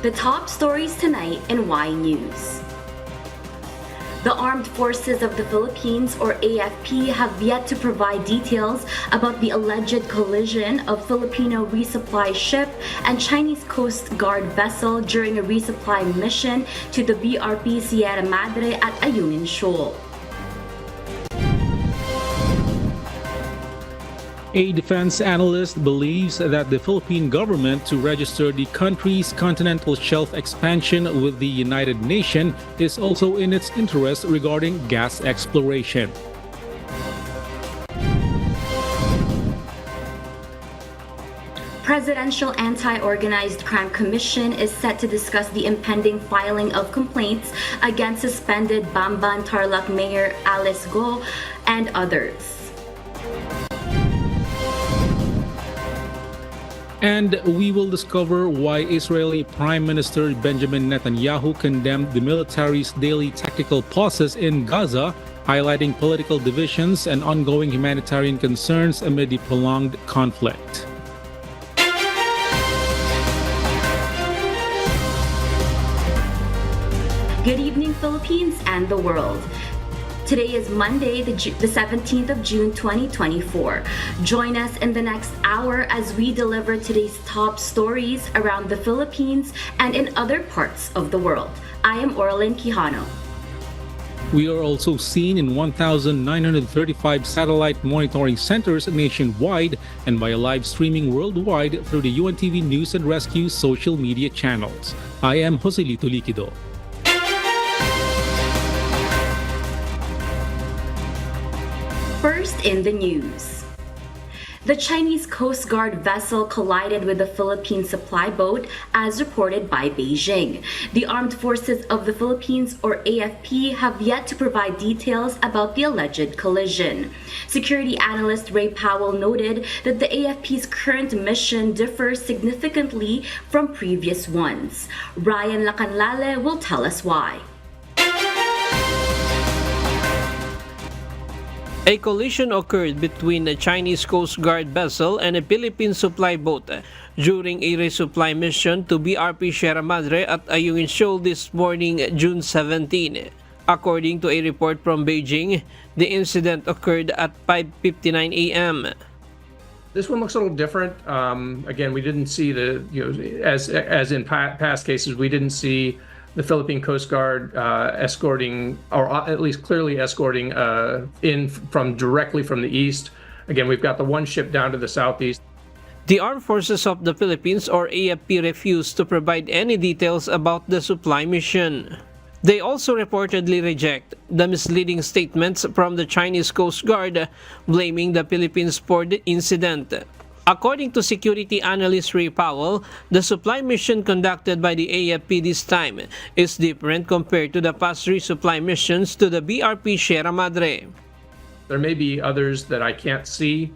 The top stories tonight in Y News. The Armed Forces of the Philippines, or AFP, have yet to provide details about the alleged collision of Filipino resupply ship and Chinese Coast Guard vessel during a resupply mission to the BRP Sierra Madre at Ayungin Shoal. A defense analyst believes that the Philippine government to register the country's continental shelf expansion with the United Nations is also in its interest regarding gas exploration. Presidential Anti-Organized Crime Commission is set to discuss the impending filing of complaints against suspended Bamban Tarlac Mayor Alice Go and others. And we will discover why Israeli Prime Minister Benjamin Netanyahu condemned the military's daily tactical pauses in Gaza, highlighting political divisions and ongoing humanitarian concerns amid the prolonged conflict. Good evening, Philippines and the world. Today is Monday, the 17th of June, 2024. Join us in the next hour as we deliver today's top stories around the Philippines and in other parts of the world. I am Orlin Quijano. We are also seen in 1,935 satellite monitoring centers nationwide and by live streaming worldwide through the UNTV News and Rescue social media channels. I am Joselito Liquido. First in the news. The Chinese Coast Guard vessel collided with the Philippine supply boat as reported by Beijing. The Armed Forces of the Philippines, or AFP, have yet to provide details about the alleged collision. Security analyst Ray Powell noted that the AFP's current mission differs significantly from previous ones. Ryan Lacanlale will tell us why. A collision occurred between a Chinese Coast Guard vessel and a Philippine supply boat during a resupply mission to BRP Sierra Madre at Ayungin Shoal this morning, June 17. According to a report from Beijing, the incident occurred at 5:59 a.m. This one looks a little different. Again, we didn't see as in past cases, we didn't see the Philippine Coast Guard escorting, or at least clearly escorting in from directly from the east. Again, we've got the one ship down to the southeast. The Armed Forces of the Philippines, or AFP, refused to provide any details about the supply mission. They also reportedly reject the misleading statements from the Chinese Coast Guard blaming the Philippines for the incident. According to security analyst Ray Powell, the supply mission conducted by the AFP this time is different compared to the past resupply missions to the BRP Sierra Madre. There may be others that I can't see,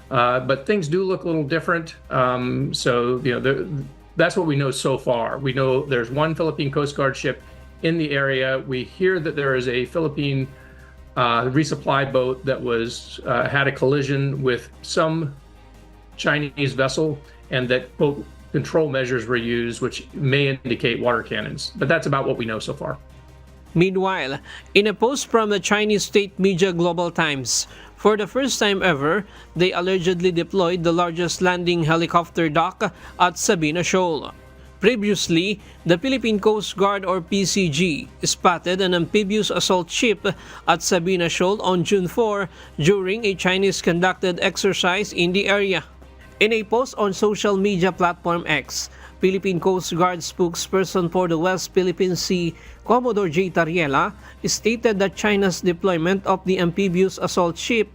but things do look a little different. That's what we know so far. We know there's one Philippine Coast Guard ship in the area. We hear that there is a Philippine resupply boat that had a collision with some Chinese vessel, and that boat control measures were used, which may indicate water cannons. But that's about what we know so far. Meanwhile, in a post from the Chinese state media Global Times, for the first time ever, they allegedly deployed the largest landing helicopter dock at Sabina Shoal. Previously, the Philippine Coast Guard, or PCG, spotted an amphibious assault ship at Sabina Shoal on June 4 during a Chinese-conducted exercise in the area. In a post on social media platform X, Philippine Coast Guard spokesperson for the West Philippine Sea, Commodore J. Tariela, stated that China's deployment of the amphibious assault ship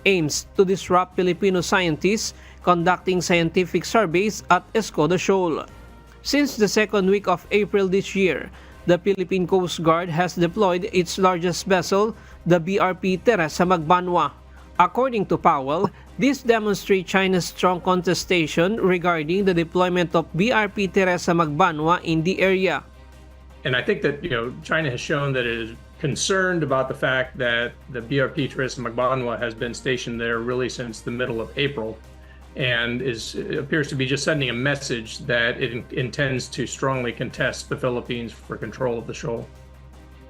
aims to disrupt Filipino scientists conducting scientific surveys at Escoda Shoal. Since the second week of April this year, the Philippine Coast Guard has deployed its largest vessel, the BRP Teresa Magbanwa. According to Powell, this demonstrates China's strong contestation regarding the deployment of BRP Teresa Magbanwa in the area. And I think that China has shown that it is concerned about the fact that the BRP Teresa Magbanwa has been stationed there really since the middle of April. and appears to be just sending a message that it intends to strongly contest the Philippines for control of the shoal.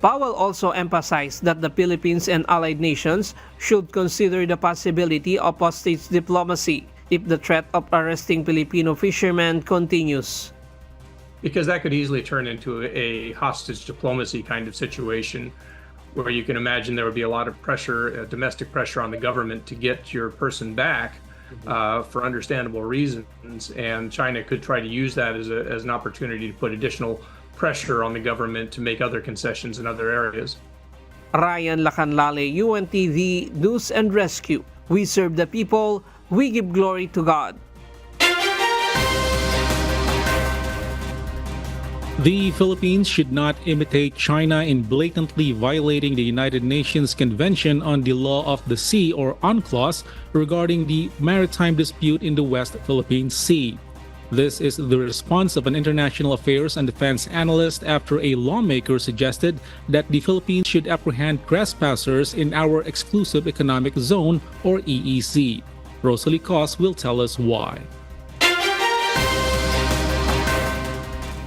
Powell also emphasized that the Philippines and allied nations should consider the possibility of hostage diplomacy if the threat of arresting Filipino fishermen continues. Because that could easily turn into a hostage diplomacy kind of situation where you can imagine there would be a lot of pressure, domestic pressure on the government to get your person back for understandable reasons. And China could try to use that as an opportunity to put additional pressure on the government to make other concessions in other areas. Ryan Lacanlale, UNTV News and Rescue. We serve the people, we give glory to God. The Philippines should not imitate China in blatantly violating the United Nations Convention on the Law of the Sea, or UNCLOS, regarding the maritime dispute in the West Philippine Sea. This is the response of an international affairs and defense analyst after a lawmaker suggested that the Philippines should apprehend trespassers in our exclusive economic zone, or EEZ. Rosalie Cos will tell us why.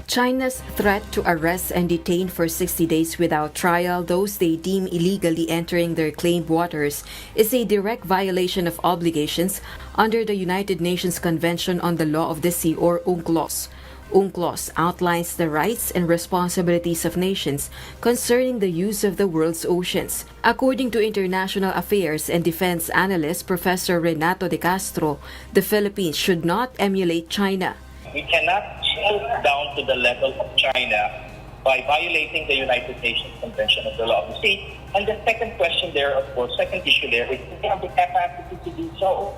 China's threat to arrest and detain for 60 days without trial those they deem illegally entering their claimed waters is a direct violation of obligations under the United Nations Convention on the Law of the Sea, or UNCLOS. UNCLOS outlines the rights and responsibilities of nations concerning the use of the world's oceans. According to international affairs and defense analyst Professor Renato de Castro, the Philippines should not emulate China. We cannot stoop down to the level of China by violating the United Nations Convention of the Law of the Sea. And the second question there, of course, second issue there is we have the capacity to do so.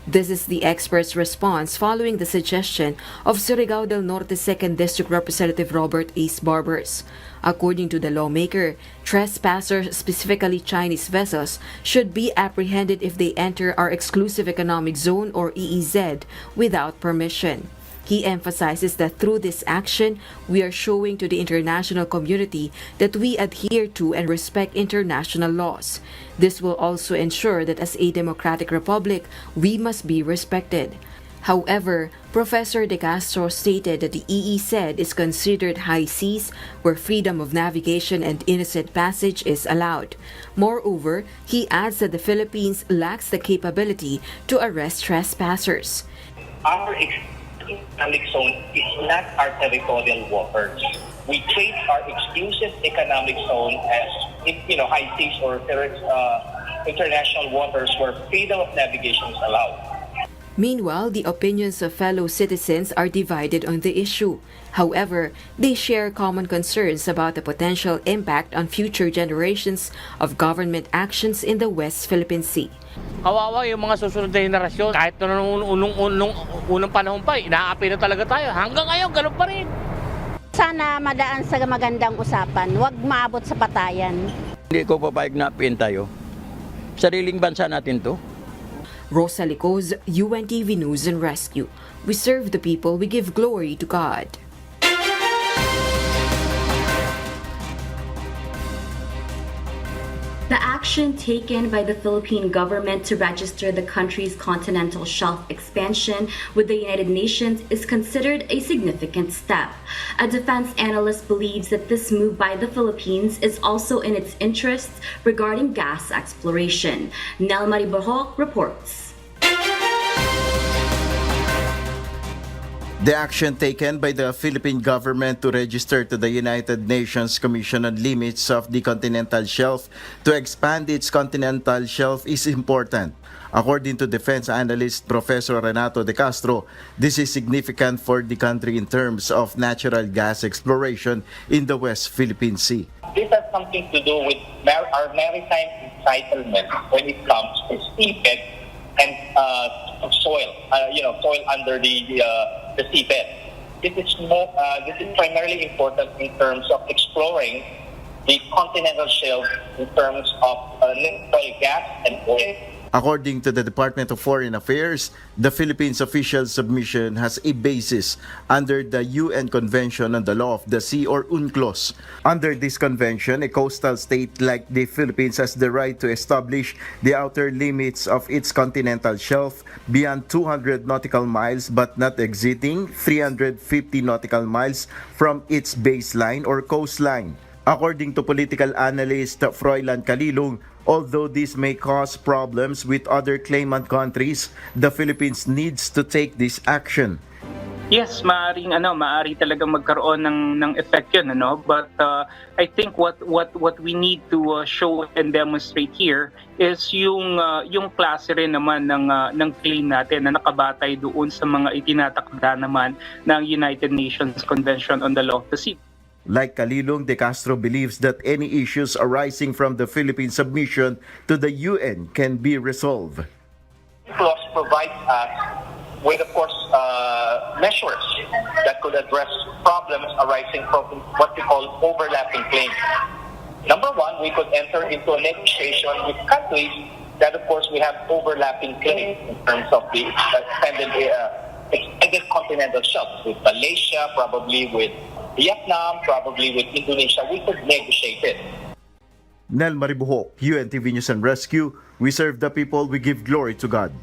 This is the expert's response following the suggestion of Surigao del Norte 2nd District Representative Robert Ace Barbers. According to the lawmaker, trespassers, specifically Chinese vessels, should be apprehended if they enter our exclusive economic zone, or EEZ, without permission. He emphasizes that through this action, we are showing to the international community that we adhere to and respect international laws. This will also ensure that as a democratic republic, we must be respected. However, Professor De Castro stated that the EEZ is considered high seas where freedom of navigation and innocent passage is allowed. Moreover, he adds that the Philippines lacks the capability to arrest trespassers. Our economic zone is not our territorial waters. We treat our exclusive economic zone as, high seas or international waters where freedom of navigation is allowed. Meanwhile, the opinions of fellow citizens are divided on the issue. However, they share common concerns about the potential impact on future generations of government actions in the West Philippine Sea. Kawawa yung mga susunod na henerasyon. Kahit nung unang panahon pa, inaapi na talaga tayo. Hanggang ngayon, ganun pa rin. Sana madaan sa magandang usapan, huwag maabot sa patayan. Hindi ko papayag na apiin tayo. Sariling bansa natin to. Rosalie Cos, UNTV News and Rescue. We serve the people, we give glory to God. The action taken by the Philippine government to register the country's continental shelf expansion with the United Nations is considered a significant step. A defense analyst believes that this move by the Philippines is also in its interests regarding gas exploration. Nel Mariborho reports. The action taken by the Philippine government to register to the United Nations Commission on Limits of the Continental Shelf to expand its continental shelf is important. According to defense analyst Professor Renato de Castro, this is significant for the country in terms of natural gas exploration in the West Philippine Sea. This has something to do with our maritime entitlement when it comes to seabed and soil, soil under the seabed. This is primarily important in terms of exploring the continental shelf in terms of natural gas and oil, According to the Department of Foreign Affairs, the Philippines' official submission has a basis under the UN Convention on the Law of the Sea, or UNCLOS. Under this convention, a coastal state like the Philippines has the right to establish the outer limits of its continental shelf beyond 200 nautical miles but not exceeding 350 nautical miles from its baseline or coastline. According to political analyst Froilan Calilong, although this may cause problems with other claimant countries, the Philippines needs to take this action. Yes, maaari talagang magkaroon ng effect 'yun, but I think what we need to show and demonstrate here is yung klase rin naman ng claim natin na nakabatay doon sa mga itinatakda naman ng United Nations Convention on the Law of the Sea. Like Calilong, De Castro believes that any issues arising from the Philippine submission to the UN can be resolved. The clause provides us with, of course, measures that could address problems arising from what we call overlapping claims. Number one, we could enter into a negotiation with countries that, of course, we have overlapping claims in terms of the extended continental shelf, with Malaysia, probably with Vietnam, probably with Indonesia. We could negotiate it. Nel Maribuhok, UNTV News and Rescue. We serve the people, we give glory to God.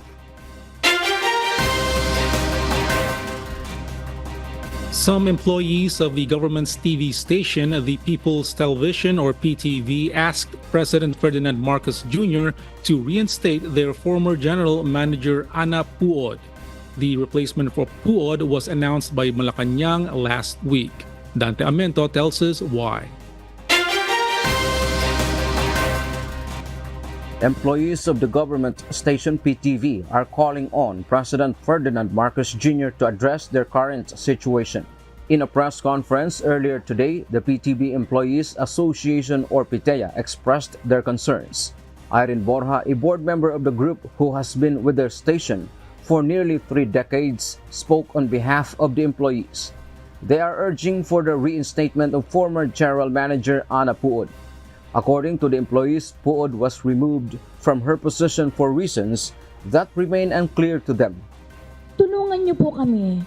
Some employees of the government's TV station, the People's Television or PTV, asked President Ferdinand Marcos Jr. to reinstate their former general manager Ana Puod. The replacement for Puod was announced by Malacanang last week. Dante Amento tells us why. Employees of the government station PTV are calling on President Ferdinand Marcos Jr. to address their current situation. In a press conference earlier today, the PTV Employees Association or PITEA expressed their concerns. Irene Borja, a board member of the group who has been with their station for nearly 3 decades, spoke on behalf of the employees. They are urging for the reinstatement of former general manager Ana Puod. According to the employees, Puod was removed from her position for reasons that remain unclear to them. Tulungan niyo po kami.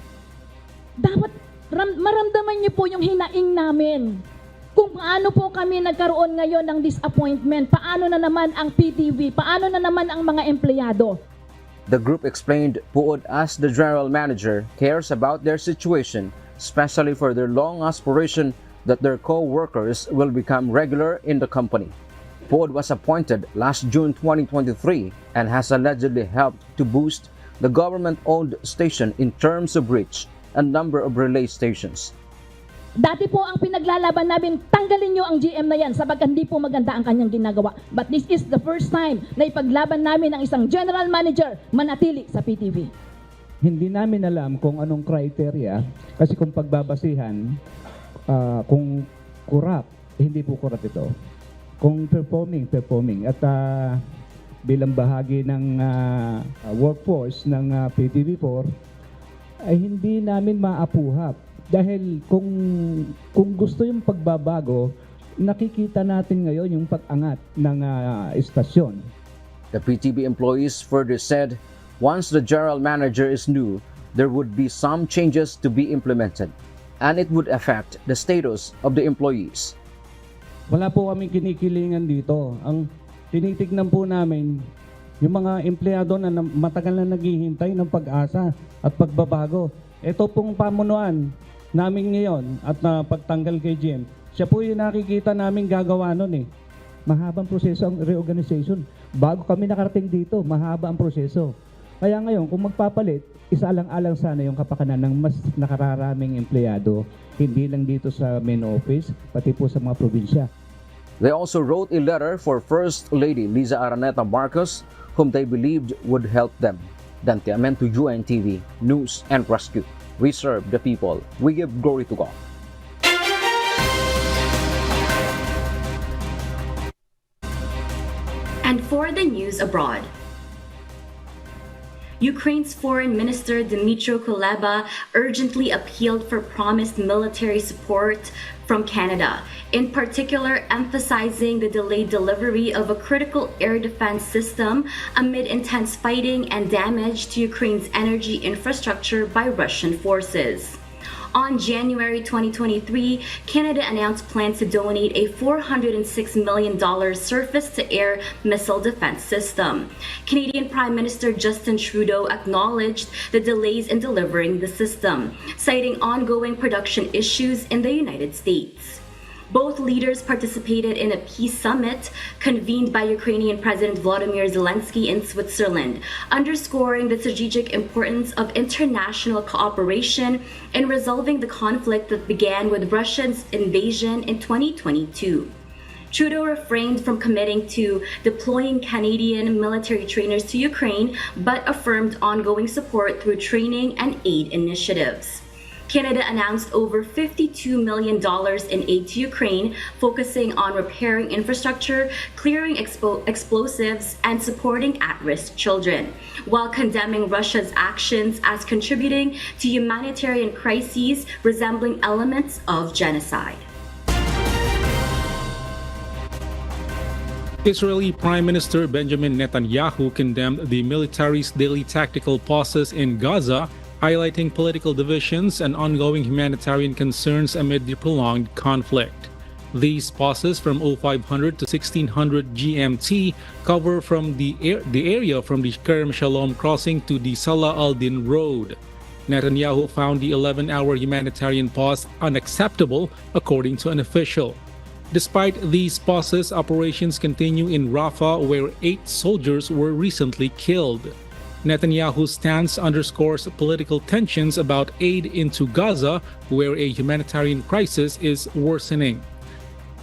Dapat maramdaman niyo po yung hinaing namin. Kung paano po kami nagkaroon ngayon ng disappointment, paano na naman ang PTV, paano na naman ang mga empleyado. The group explained Puod, as the general manager, cares about their situation, especially for their long aspiration that their co-workers will become regular in the company. Puod was appointed last June 2023 and has allegedly helped to boost the government-owned station in terms of reach and number of relay stations. Dati po ang pinaglalaban namin, tanggalin nyo ang GM na yan sapagkat hindi po maganda ang kanyang ginagawa. But this is the first time na ipaglaban namin ang isang general manager manatili sa PTV. Hindi namin alam kung anong criteria kasi kung pagbabasihan kung corrupt, hindi po corrupt ito. Kung performing at bilang bahagi ng workforce ng PTV4 ay hindi namin maapuhap dahil kung gusto yung pagbabago, nakikita natin ngayon yung pag-angat ng istasyon. The PTV employees further said once the general manager is new, there would be some changes to be implemented, and it would affect the status of the employees. Wala po kaming kinikilingan dito. Ang tinitignan po namin, yung mga empleyado na matagal na naghihintay ng pag-asa at pagbabago. Ito pong pamunuan namin ngayon at pagtanggal kay GM, siya po yung nakikita namin gagawa nun eh. Mahabang proseso ang reorganization. Bago kami nakarating dito, mahaba ang proseso. Kaya ngayon, kung magpapalit, isaalang-alang sana yung kapakanan ng mas nakararaming empleyado, hindi lang dito sa main office, pati po sa mga probinsya. They also wrote a letter for First Lady Liza Araneta Marcos, whom they believed would help them. Dante Amento, UNTV, News and Rescue. We serve the people. We give glory to God. And for the news abroad, Ukraine's Foreign Minister Dmytro Kuleba urgently appealed for promised military support from Canada, in particular emphasizing the delayed delivery of a critical air defense system amid intense fighting and damage to Ukraine's energy infrastructure by Russian forces. On January 2023, Canada announced plans to donate a $406 million surface-to-air missile defense system. Canadian Prime Minister Justin Trudeau acknowledged the delays in delivering the system, citing ongoing production issues in the United States. Both leaders participated in a peace summit convened by Ukrainian President Volodymyr Zelensky in Switzerland, underscoring the strategic importance of international cooperation in resolving the conflict that began with Russia's invasion in 2022. Trudeau refrained from committing to deploying Canadian military trainers to Ukraine, but affirmed ongoing support through training and aid initiatives. Canada announced over $52 million in aid to Ukraine, focusing on repairing infrastructure, clearing explosives, and supporting at-risk children, while condemning Russia's actions as contributing to humanitarian crises resembling elements of genocide. Israeli Prime Minister Benjamin Netanyahu condemned the military's daily tactical pauses in Gaza, highlighting political divisions and ongoing humanitarian concerns amid the prolonged conflict. These pauses from 0500 to 1600 GMT cover from the area from the Kerem Shalom crossing to the Salah al-Din Road. Netanyahu found the 11-hour humanitarian pause unacceptable, according to an official. Despite these pauses, operations continue in Rafah, where 8 soldiers were recently killed. Netanyahu's stance underscores political tensions about aid into Gaza, where a humanitarian crisis is worsening.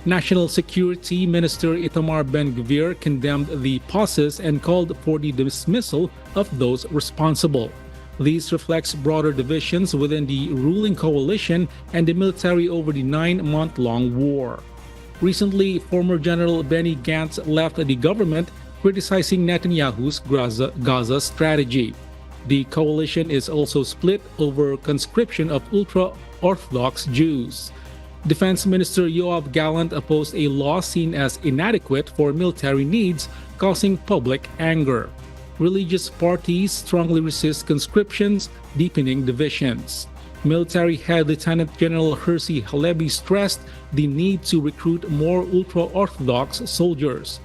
National Security Minister Itamar Ben-Gvir condemned the pauses and called for the dismissal of those responsible. This reflects broader divisions within the ruling coalition and the military over the 9-month-long war. Recently, former General Benny Gantz left the government, criticizing Netanyahu's Gaza strategy. The coalition is also split over conscription of ultra-Orthodox Jews. Defense Minister Yoav Gallant opposed a law seen as inadequate for military needs, causing public anger. Religious parties strongly resist conscriptions, deepening divisions. Military head Lieutenant General Herzi Halebi stressed the need to recruit more ultra-Orthodox soldiers.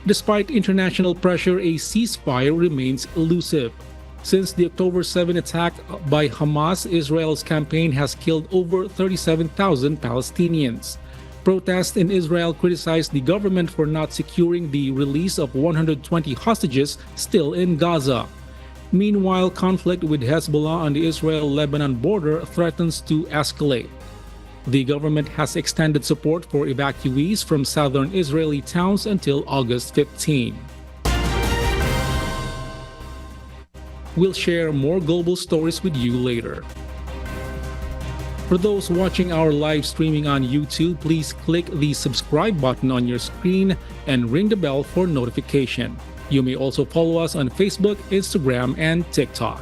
Despite international pressure, a ceasefire remains elusive. Since the October 7 attack by Hamas, Israel's campaign has killed over 37,000 Palestinians. Protests in Israel criticized the government for not securing the release of 120 hostages still in Gaza. Meanwhile, conflict with Hezbollah on the Israel-Lebanon border threatens to escalate. The government has extended support for evacuees from southern Israeli towns until August 15. We'll share more global stories with you later. For those watching our live streaming on YouTube, please click the subscribe button on your screen and ring the bell for notification. You may also follow us on Facebook, Instagram, and TikTok.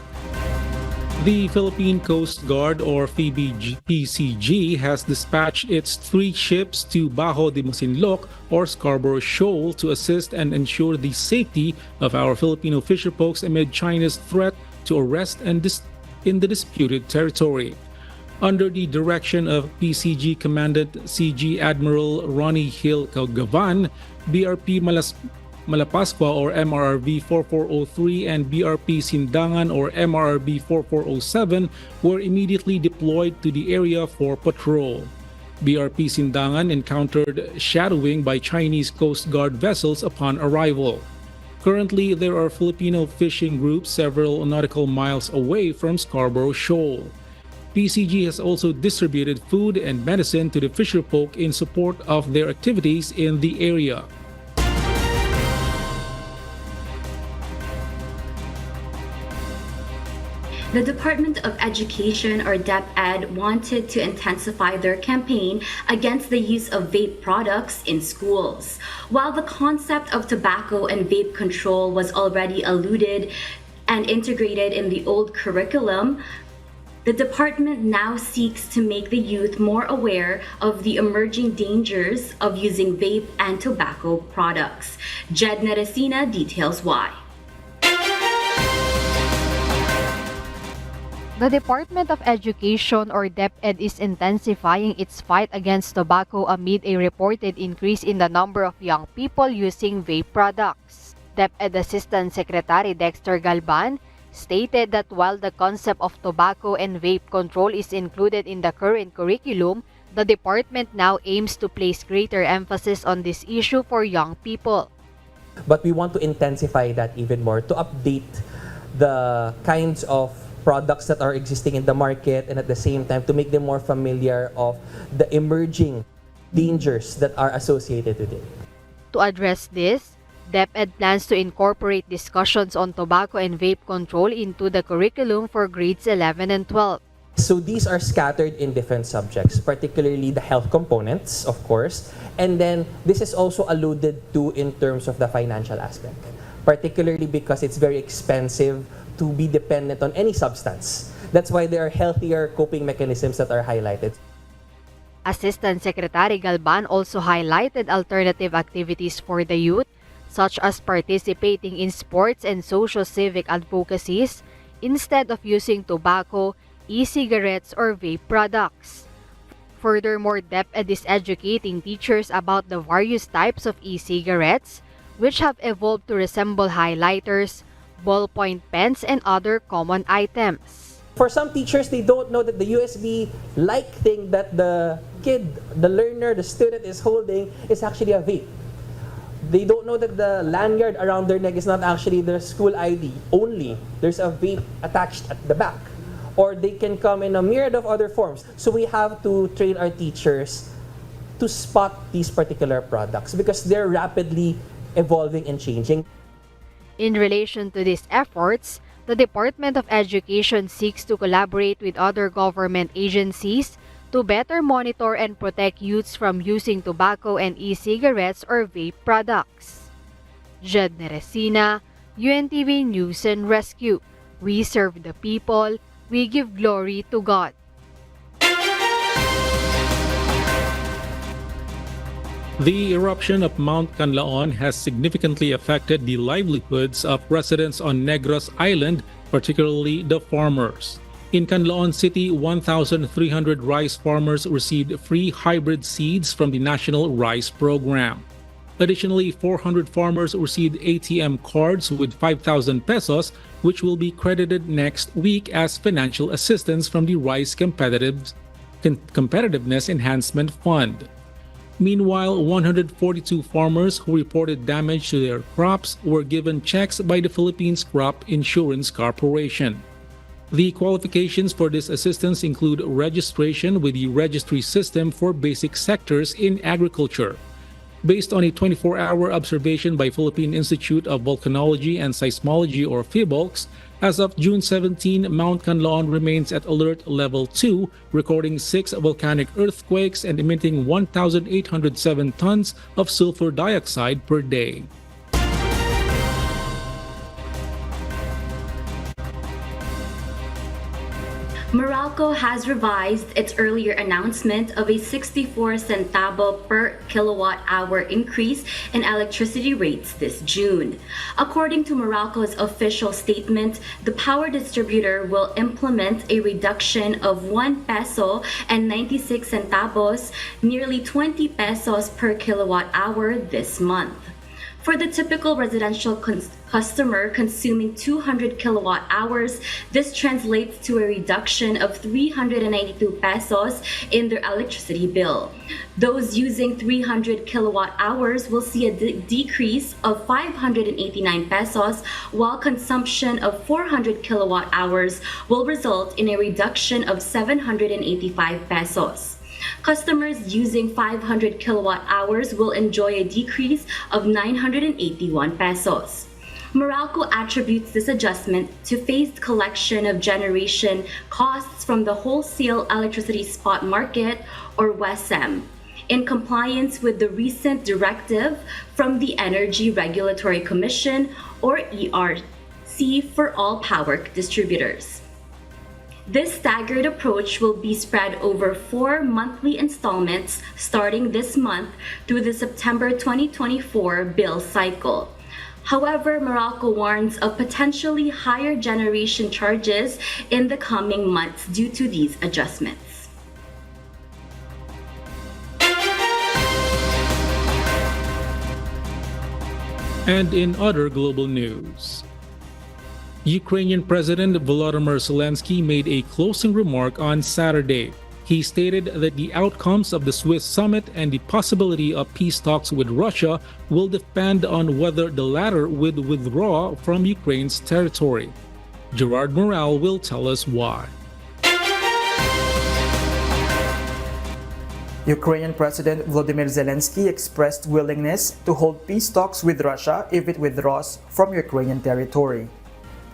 The Philippine Coast Guard, or PCG, has dispatched its 3 ships to Bajo de Masinloc, or Scarborough Shoal, to assist and ensure the safety of our Filipino fisherfolks amid China's threat to arrest in the disputed territory. Under the direction of PCG Commandant CG Admiral Ronnie Hill Gavan, BRP Malapascua or MRRV 4403 and BRP Sindangan or MRRV 4407 were immediately deployed to the area for patrol. BRP Sindangan encountered shadowing by Chinese Coast Guard vessels upon arrival. Currently, there are Filipino fishing groups several nautical miles away from Scarborough Shoal. PCG has also distributed food and medicine to the fisherfolk in support of their activities in the area. The Department of Education, or DepEd, wanted to intensify their campaign against the use of vape products in schools. While the concept of tobacco and vape control was already eluded and integrated in the old curriculum, the department now seeks to make the youth more aware of the emerging dangers of using vape and tobacco products. Jed Neresina details why. The Department of Education, or DepEd, is intensifying its fight against tobacco amid a reported increase in the number of young people using vape products. DepEd Assistant Secretary Dexter Galban stated that while the concept of tobacco and vape control is included in the current curriculum, the department now aims to place greater emphasis on this issue for young people. But we want to intensify that even more to update the kinds of products that are existing in the market, and at the same time to make them more familiar of the emerging dangers that are associated with it. To address this, DepEd plans to incorporate discussions on tobacco and vape control into the curriculum for grades 11 and 12. So these are scattered in different subjects, particularly the health components, of course, and then this is also alluded to in terms of the financial aspect, particularly because it's very expensive to be dependent on any substance. That's why there are healthier coping mechanisms that are highlighted. Assistant Secretary Galban also highlighted alternative activities for the youth, such as participating in sports and social-civic advocacies instead of using tobacco, e-cigarettes, or vape products. Furthermore, DepEd is educating teachers about the various types of e-cigarettes, which have evolved to resemble highlighters, ballpoint pens, and other common items. For some teachers, they don't know that the USB-like thing that the kid, the learner, the student is holding is actually a vape. They don't know that the lanyard around their neck is not actually their school ID only. There's a vape attached at the back. Or they can come in a myriad of other forms. So we have to train our teachers to spot these particular products because they're rapidly evolving and changing. In relation to these efforts, the Department of Education seeks to collaborate with other government agencies to better monitor and protect youths from using tobacco and e-cigarettes or vape products. Jed Neresina, UNTV News and Rescue. We serve the people, we give glory to God. The eruption of Mount Canlaon has significantly affected the livelihoods of residents on Negros Island, particularly the farmers. In Canlaon City, 1,300 rice farmers received free hybrid seeds from the National Rice Program. Additionally, 400 farmers received ATM cards with 5,000 pesos, which will be credited next week as financial assistance from the Rice Competitiveness Enhancement Fund. Meanwhile, 142 farmers who reported damage to their crops were given checks by the Philippines Crop Insurance Corporation. The qualifications for this assistance include registration with the registry system for basic sectors in agriculture. Based on a 24-hour observation by Philippine Institute of Volcanology and Seismology, or PHIVOLCS, as of June 17, Mount Canlaon remains at alert level 2, recording 6 volcanic earthquakes and emitting 1,807 tons of sulfur dioxide per day. Meralco has revised its earlier announcement of a 64 centavo per kilowatt hour increase in electricity rates this June. According to Meralco's official statement, the power distributor will implement a reduction of 1 peso and 96 centavos, nearly 20 pesos per kilowatt hour this month. For the typical residential customer consuming 200 kilowatt hours, this translates to a reduction of 392 pesos in their electricity bill. Those using 300 kilowatt hours will see a decrease of 589 pesos, while consumption of 400 kilowatt hours will result in a reduction of 785 pesos. Customers using 500 kilowatt hours will enjoy a decrease of 981 pesos. Meralco attributes this adjustment to phased collection of generation costs from the wholesale electricity spot market, or WESM, in compliance with the recent directive from the Energy Regulatory Commission, or ERC, C for all power distributors. This staggered approach will be spread over 4 monthly installments starting this month through the September 2024 bill cycle. However, Meralco warns of potentially higher generation charges in the coming months due to these adjustments. And in other global news, Ukrainian President Volodymyr Zelensky made a closing remark on Saturday. He stated that the outcomes of the Swiss summit and the possibility of peace talks with Russia will depend on whether the latter would withdraw from Ukraine's territory. Gerard Morale will tell us why. Ukrainian President Volodymyr Zelensky expressed willingness to hold peace talks with Russia if it withdraws from Ukrainian territory.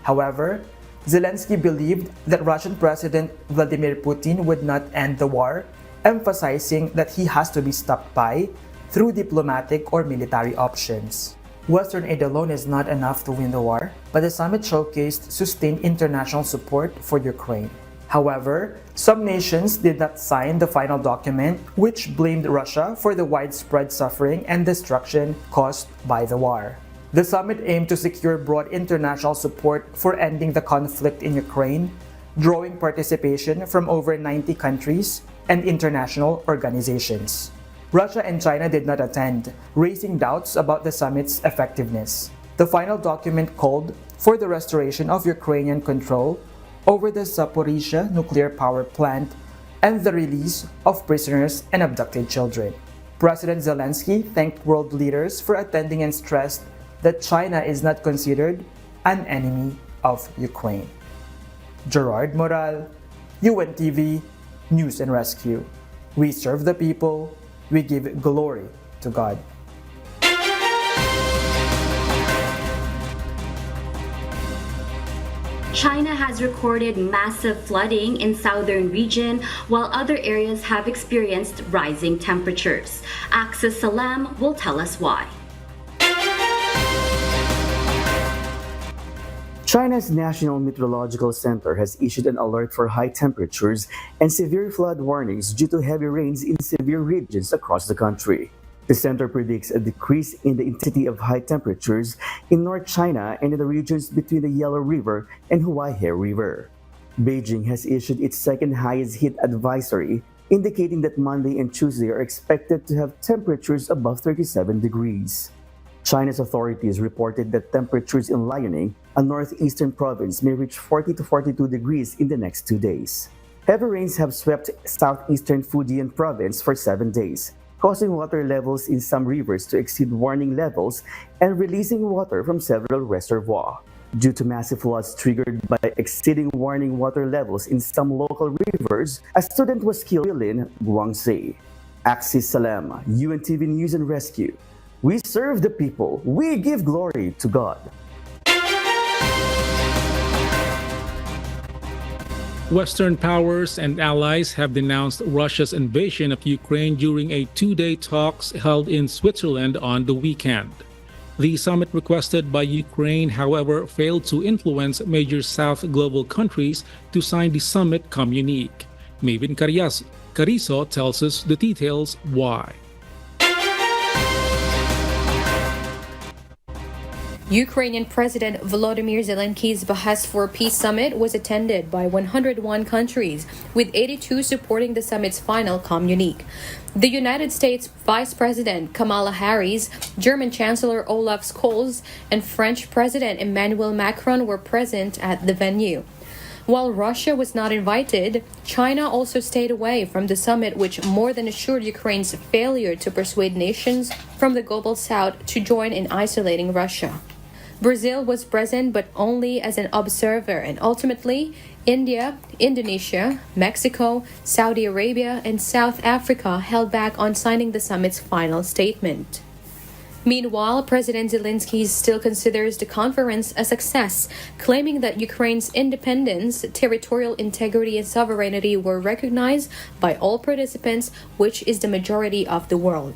However, Zelensky believed that Russian President Vladimir Putin would not end the war, emphasizing that he has to be stopped by through diplomatic or military options. Western aid alone is not enough to win the war, but the summit showcased sustained international support for Ukraine. However, some nations did not sign the final document, which blamed Russia for the widespread suffering and destruction caused by the war. The summit aimed to secure broad international support for ending the conflict in Ukraine, drawing participation from over 90 countries and international organizations. Russia and China did not attend, raising doubts about the summit's effectiveness. The final document called for the restoration of Ukrainian control over the Zaporizhzhia nuclear power plant and the release of prisoners and abducted children. President Zelensky thanked world leaders for attending and stressed that China is not considered an enemy of Ukraine. Gerard Moral, UNTV, News and Rescue. We serve the people, we give glory to God. China has recorded massive flooding in southern region while other areas have experienced rising temperatures. Axis Salam will tell us why. China's National Meteorological Center has issued an alert for high temperatures and severe flood warnings due to heavy rains in severe regions across the country. The center predicts a decrease in the intensity of high temperatures in North China and in the regions between the Yellow River and Huaihe River. Beijing has issued its second highest heat advisory, indicating that Monday and Tuesday are expected to have temperatures above 37 degrees. China's authorities reported that temperatures in Liaoning, a northeastern province, may reach 40 to 42 degrees in the next 2 days. Heavy rains have swept southeastern Fujian province for 7 days, causing water levels in some rivers to exceed warning levels and releasing water from several reservoirs. Due to massive floods triggered by exceeding warning water levels in some local rivers, a student was killed in Guangxi. Axis Salam, UNTV News and Rescue. We serve the people. We give glory to God. Western powers and allies have denounced Russia's invasion of Ukraine during a 2-day talks held in Switzerland on the weekend. The summit requested by Ukraine, however, failed to influence major South global countries to sign the summit communique. Maven Carizo tells us the details why. Ukrainian President Volodymyr Zelensky's Behest for Peace summit was attended by 101 countries, with 82 supporting the summit's final communique. The United States Vice President Kamala Harris, German Chancellor Olaf Scholz, and French President Emmanuel Macron were present at the venue. While Russia was not invited, China also stayed away from the summit, which more than assured Ukraine's failure to persuade nations from the global south to join in isolating Russia. Brazil was present, but only as an observer, and ultimately, India, Indonesia, Mexico, Saudi Arabia, and South Africa held back on signing the summit's final statement. Meanwhile, President Zelensky still considers the conference a success, claiming that Ukraine's independence, territorial integrity, and sovereignty were recognized by all participants, which is the majority of the world.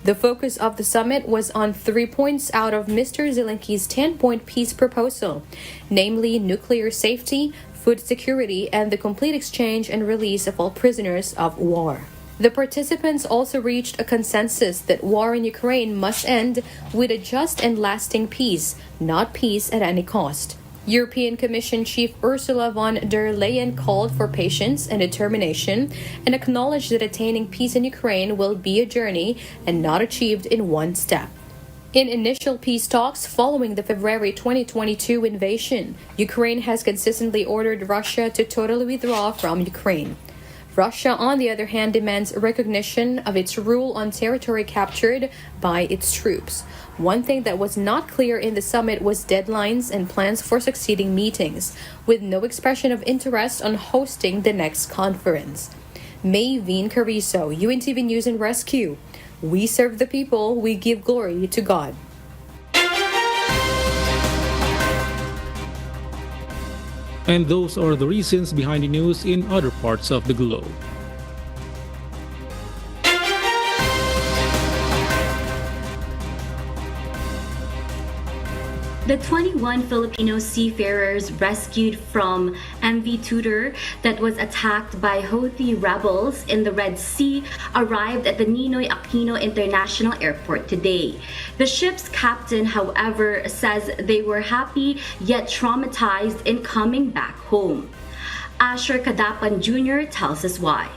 The focus of the summit was on 3 points out of Mr. Zelensky's 10-point peace proposal, namely nuclear safety, food security, and the complete exchange and release of all prisoners of war. The participants also reached a consensus that war in Ukraine must end with a just and lasting peace, not peace at any cost. European Commission Chief Ursula von der Leyen called for patience and determination and acknowledged that attaining peace in Ukraine will be a journey and not achieved in one step. In initial peace talks following the February 2022 invasion, Ukraine has consistently ordered Russia to totally withdraw from Ukraine. Russia, on the other hand, demands recognition of its rule on territory captured by its troops. One thing that was not clear in the summit was deadlines and plans for succeeding meetings, with no expression of interest on hosting the next conference. Mayveen Carrizo, UNTV News and Rescue. We serve the people, we give glory to God. And those are the reasons behind the news in other parts of the globe. The 21 Filipino seafarers rescued from MV Tudor that was attacked by Houthi rebels in the Red Sea arrived at the Ninoy Aquino International Airport today. The ship's captain, however, says they were happy yet traumatized in coming back home. Asher Kadapan Jr. tells us why.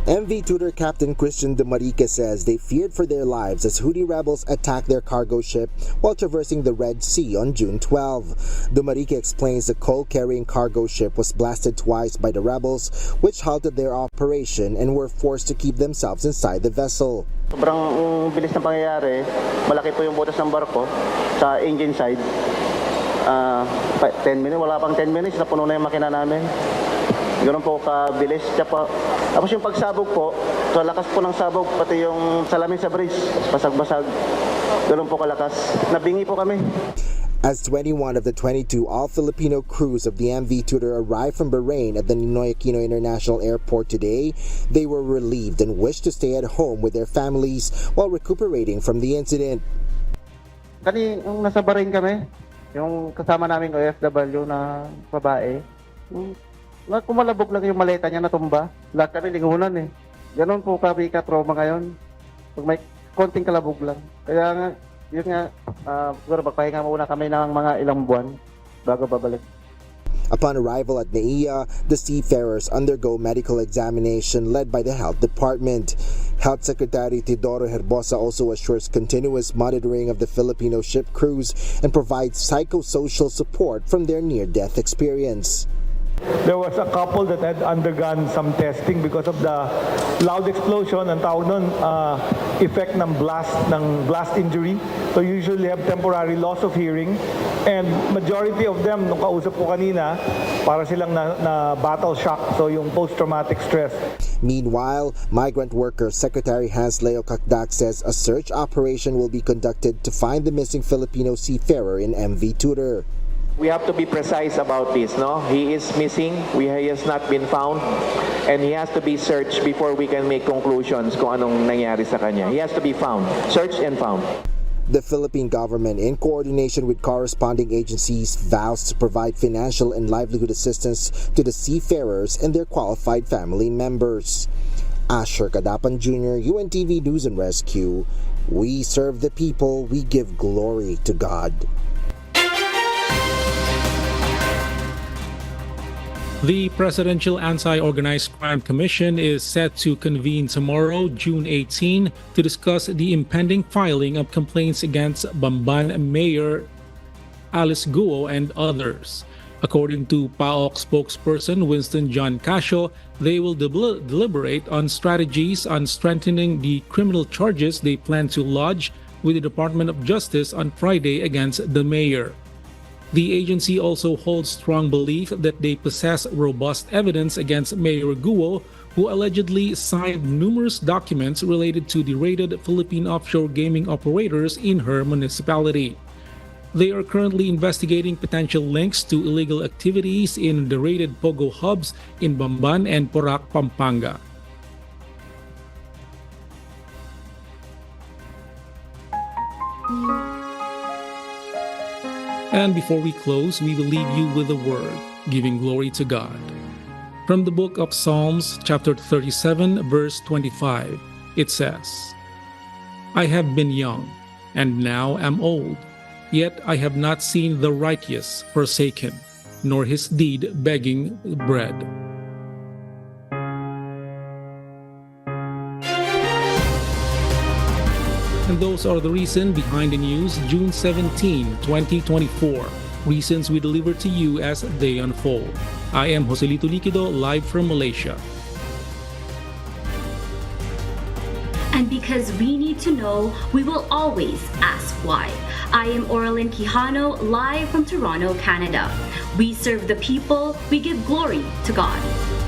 MV Tudor Captain Christian de Marique says they feared for their lives as Houthi rebels attacked their cargo ship while traversing the Red Sea on June 12. De Marique explains the coal-carrying cargo ship was blasted twice by the rebels, which halted their operation and were forced to keep themselves inside the vessel. Sobrang bilis na pangyayari, malaki po yung butas ng barko sa engine side. 10 minutes, wala pang 10 minutes, napuno na yung makina namin. Ganun po kabilis. Tapos yung pagsabog po, so lakas po ng sabog, pati yung salamin sa bridge, basag-basag. Ganun po kalakas. Nabingi po kami. As 21 of the 22 all-Filipino crews of the MV Tudor arrived from Bahrain at the Ninoy Aquino International Airport today, they were relieved and wished to stay at home with their families while recuperating from the incident. Yung nasa Bahrain kami, yung kasama naming OFW na babae, kumalabog lang yung maleta niya natumba. Lahat kami lingunan eh. Ganon po kami ka-trauma ngayon. Pag may konting kalabog lang. Kaya nga, yun nga, siguro magpahinga muna kami ng mga ilang buwan bago babalik. Upon arrival at NAIA, the seafarers undergo medical examination led by the Health Department. Health Secretary Teodoro Herbosa also assures continuous monitoring of the Filipino ship crews and provides psychosocial support from their near-death experience. There was a couple that had undergone some testing because of the loud explosion, ang tawag nun, effect ng blast injury. So usually have temporary loss of hearing, and majority of them, nung kausap ko kanina, para silang na battle shock, so yung post-traumatic stress. Meanwhile, Migrant Workers Secretary Hans Leo Kakdak says a search operation will be conducted to find the missing Filipino seafarer in MV Tudor. We have to be precise about this, no? He is missing, he has not been found, and he has to be searched before we can make conclusions kung anong nangyari sa kanya. He has to be found, searched and found. The Philippine government, in coordination with corresponding agencies, vows to provide financial and livelihood assistance to the seafarers and their qualified family members. Asher Kadapan Jr., UNTV News and Rescue. We serve the people, we give glory to God. The Presidential Anti-Organized Crime Commission is set to convene tomorrow, June 18, to discuss the impending filing of complaints against Bamban Mayor Alice Guo and others. According to PAOK spokesperson Winston John Casio, they will deliberate on strategies on strengthening the criminal charges they plan to lodge with the Department of Justice on Friday against the mayor. The agency also holds strong belief that they possess robust evidence against Mayor Guo, who allegedly signed numerous documents related to the raided Philippine offshore gaming operators in her municipality. They are currently investigating potential links to illegal activities in the raided Pogo hubs in Bamban and Porac, Pampanga. And before we close, we will leave you with a word, giving glory to God. From the book of Psalms, chapter 37, verse 25, it says, I have been young, and now am old, yet I have not seen the righteous forsaken, nor his deed begging bread. And those are the reasons behind the news, June 17, 2024. Reasons we deliver to you as they unfold. I am Joselito Liquido, live from Malaysia. And because we need to know, we will always ask why. I am Oralyn Quijano, live from Toronto, Canada. We serve the people, we give glory to God.